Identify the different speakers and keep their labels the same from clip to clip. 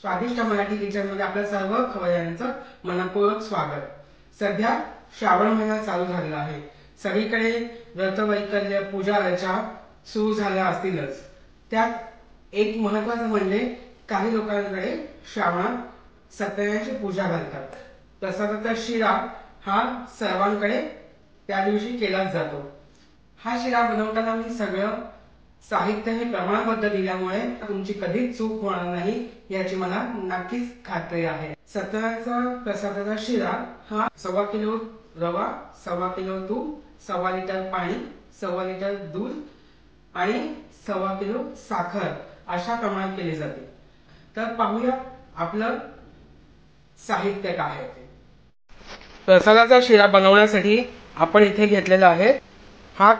Speaker 1: स्वादिष्ट मराठी किचनमध्ये आपल्या सर्व खवय्यांचं मनपूर्वक स्वागत। सध्या श्रावण महिना चालू झालेला आहे। सगळीकडे व्रतवैकल्य पूजा अर्चा सुरू झाल्या असतीलच। त्यात एक महत्त्वाचं म्हणजे काही लोकांकडे श्रावणात सत्यनारायणाची पूजा घालतात। प्रसादाचा शिरा हा सर्वांकडे त्या दिवशी केलाच जातो। हा शिरा बनवताना मी सगळं साहित्य हे प्रमाणबद्ध दिल्यामुळे तुमची कधीच चूक होणार नाही याची मला नक्कीच खात्री आहे। सत्यनारायणाचा प्रसादाचा शिरा हा 1.25 किलो रवा, 1.25 किलो तूप, 1.25 लिटर पाणी, 1.25 लिटर दूध आणि 1.25 किलो साखर अशा प्रमाणात केले जाते। तर पाहूया आपलं साहित्य काय आहे ते। प्रसादाचा शिरा बनवण्यासाठी आपण इथे घेतलेला आहे हा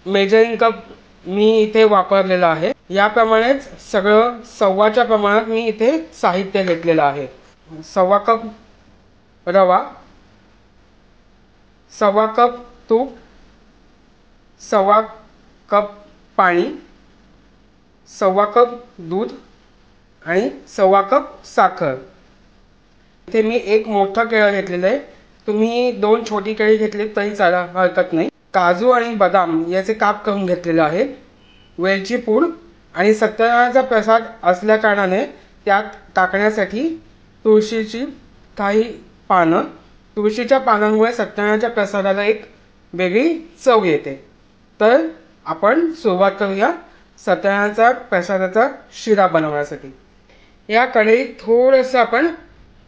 Speaker 1: मेजरिंग कप मी इथे वापरलेला आहे। याप्रमाणेच सगळं सव्वाच्या प्रमाणात मी इथे साहित्य घेतलेलं आहे। 1.25 कप रवा, 1.25 कप तूप, 1.25 कप पाणी, 1.25 कप दूध आणि 1.25 कप साखर। इथे मी एक मोठं केळं घेतलेलं आहे। तुम्ही 2 छोटी केळी घेतली तरी हरकत नाही। काजू आणि बदाम याचे काप करून घेतलेले आहे। वेलची पूड आणि सत्यनारायणाचा प्रसाद असल्या कारणाने त्यात टाकण्यासाठी तुळशीची काही पानं। तुळशीच्या पानांमुळे सत्यनारायणाच्या प्रसादाला एक वेगळी चव येते। तर आपण सुरुवात करूया सत्यनारायणाचा प्रसादाचा शिरा बनवण्यासाठी। या कढईत थोडंसं आपण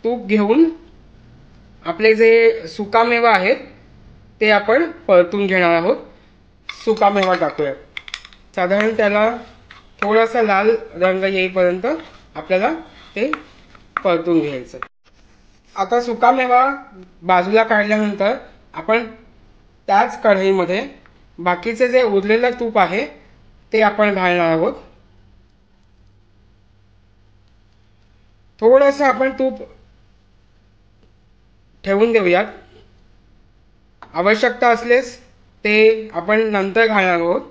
Speaker 1: तूप घेऊन आपले जे सुकामेवा आहेत ते आपण परतून घेणार आहोत। सुकामेवा टाकूया। साधारण त्याला थोडासा लाल रंग येईपर्यंत आपल्याला ते परतून घ्यायचं। आता सुकामेवा बाजूला काढल्यानंतर आपण त्याच कढईमध्ये बाकीचे जे उरलेलं तूप आहे ते आपण घालणार आहोत। थोडंसं आपण तूप ठेवून देऊयात। आवश्यकता असल्यास ते आपण नंतर घालणार आहोत।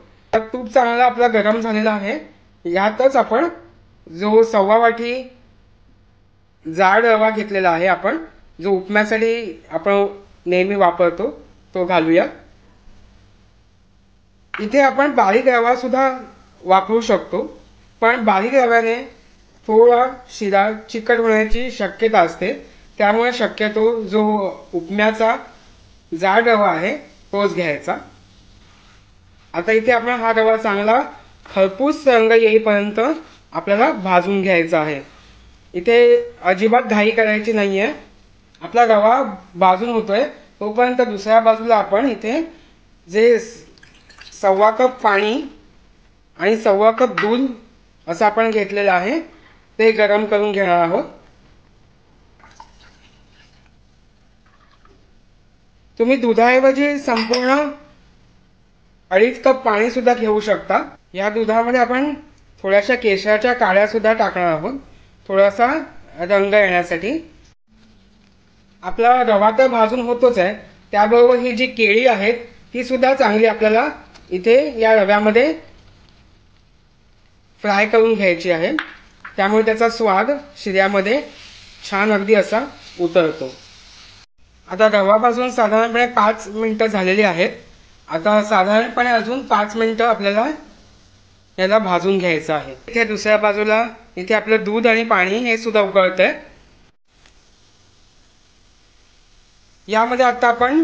Speaker 1: तूप चांगला आपला गरम झालेला आहे। यातच आपण जो 1.25 वाटी जाड रवा घेतलेला आहे आपण जो उपम्यासाठी आपण नेहमी वापरतो तो घालूया। इथे आपण बारीक रवा सुद्धा वापरू शकतो, पण बारीक रव्याने थोडा शिरा चिकट होण्याची शक्यता असते। त्यामुळे शक्यतो जो उपम्याचा जाड रवा आहे तोच घ्यायचा। आता इथे आपण हा रवा चांगला खरपूस रंग येईपर्यंत आपल्याला भाजून घ्यायचा आहे। इथे अजिबात घाई करायची नाहीये। आपला रवा भाजून होतोय तोपर्यंत दुसऱ्या बाजूला आपण इथे जे 1.25 कप पाणी आणि 1.25 कप दूध असं आपण घेतलेलं आहे ते गरम करून घेणार आहोत। तुम्ही दुधाऐवजी संपूर्ण 2.5 कप पाणी सुद्धा घेऊ शकता। या दुधामध्ये आपण थोड्याशा केशराच्या काड्या सुद्धा टाकणार आहोत थोडासा रंग येण्यासाठी। आपला रवा तर भाजून होतोच आहे, त्याबरोबर ही जी केळी आहेत ती सुद्धा चांगली आपल्याला इथे या रव्यामध्ये फ्राय करून घ्यायची आहे। त्यामुळे त्याचा स्वाद शिऱ्यामध्ये छान अगदी असा उतरतो। आता रवा भाजून साधारणपणे 5 मिनिटं झालेली आहेत। आता साधारणपणे अजून 5 मिनिटं आपल्याला याला भाजून घ्यायचं आहे। इथे दुसऱ्या बाजूला इथे आपलं दूध आणि पाणी हे सुद्धा उकळतंय। यामध्ये आता आपण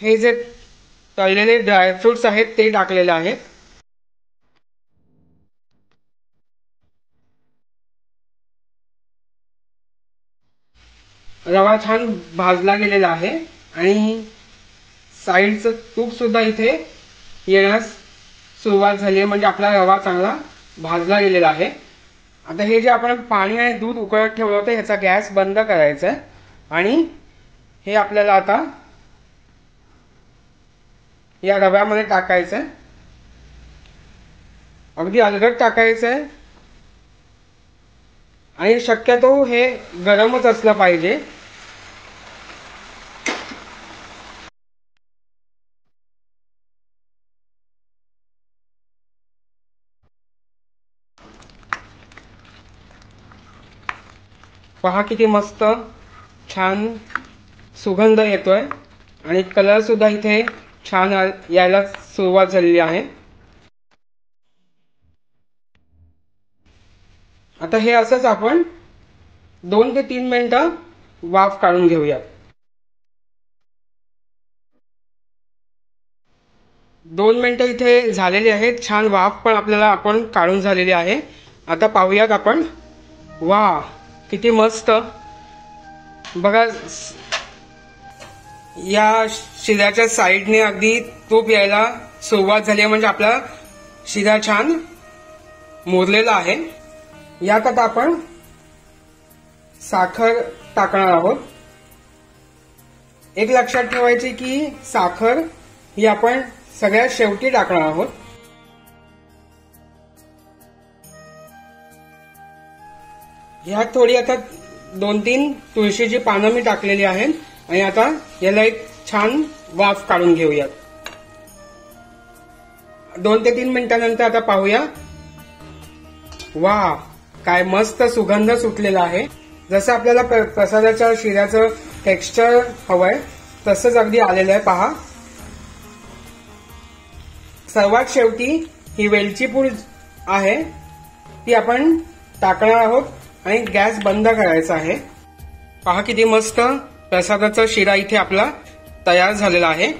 Speaker 1: हे जे तळलेले ड्रायफ्रुट्स आहेत ते टाकलेले आहेत। रवा छान भाजला गेलेला आहे आणि साईडचं तूप सुद्धा इथे येण्यास सुरुवात झाली आहे, म्हणजे आपला रवा चांगला भाजला गेलेला आहे। आता हे जे आपण पाणी आणि दूध उकळत ठेवलं होतं ह्याचा गॅस बंद करायचा आहे आणि हे आपल्याला आता या रव्यामध्ये टाकायचं आहे। अगदी अलगद टाकायचं आहे आणि शक्यतो हे गरमच असलं पाहिजे। पहा किती मस्त छान सुगंध येतोय आणि कलर सुद्धा इथे छान यायला सुरुवात झालेली आहे। आता हे असंच आपण 2 ते 3 मिनिटं वाफ काढून घेऊया। 2 मिनिटं इथे झालेली आहेत, छान वाफ पण आपल्याला आपण काढून झालेली आहे। आता पाहूयात आपण। वा किती मस्त बघा, या शिऱ्याच्या साईडने अगदी तूप यायला सुरुवात झाली आहे, म्हणजे आपला शिरा छान मुरलेला आहे। यात आता आपण साखर टाकणार आहोत। एक लक्षात ठेवायचे की साखर ही आपण सगळ्यात शेवटी टाकणार आहोत। ह्यात थोडी आता 2-3 तुळशीची पानं मी टाकलेली आहेत आणि आता याला एक छान वाफ काढून घेऊयात। 2 ते 3 मिनिटांनंतर आता पाहूया। वा काय मस्त सुगंध सुटलेला आहे। जसं आपल्याला प्रसादाच्या शिऱ्याचं टेक्स्चर हवंय तसंच अगदी आलेलं आहे। पहा, सर्वात शेवटी ही वेलची पूड आहे ती आपण टाकणार आहोत आणि गॅस बंद करायचा आहे। पहा किती मस्त प्रसादाचा शिरा इथे आपला तयार झालेला आहे।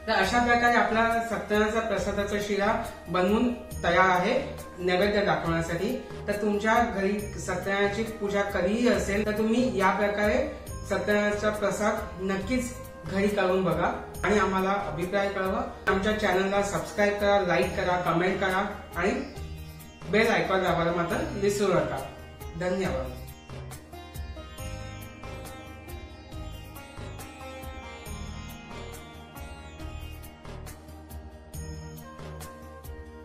Speaker 1: तर अशा प्रकारे आपला सत्यनारायणाचा प्रसादाचा शिरा बनवून तयार आहे नैवेद्य दाखवण्यासाठी। तर तुमच्या घरी सत्यनारायणाची पूजा कधीही असेल तर तुम्ही या प्रकारे सत्यनारायणाचा प्रसाद नक्कीच घरी करून बघा आणि आम्हाला अभिप्राय कळवा। आमच्या चॅनलला सबस्क्राईब करा, लाईक करा, कमेंट करा आणि बेल आयकॉन दाबायला मात्र विसरू नका। धन्यवाद।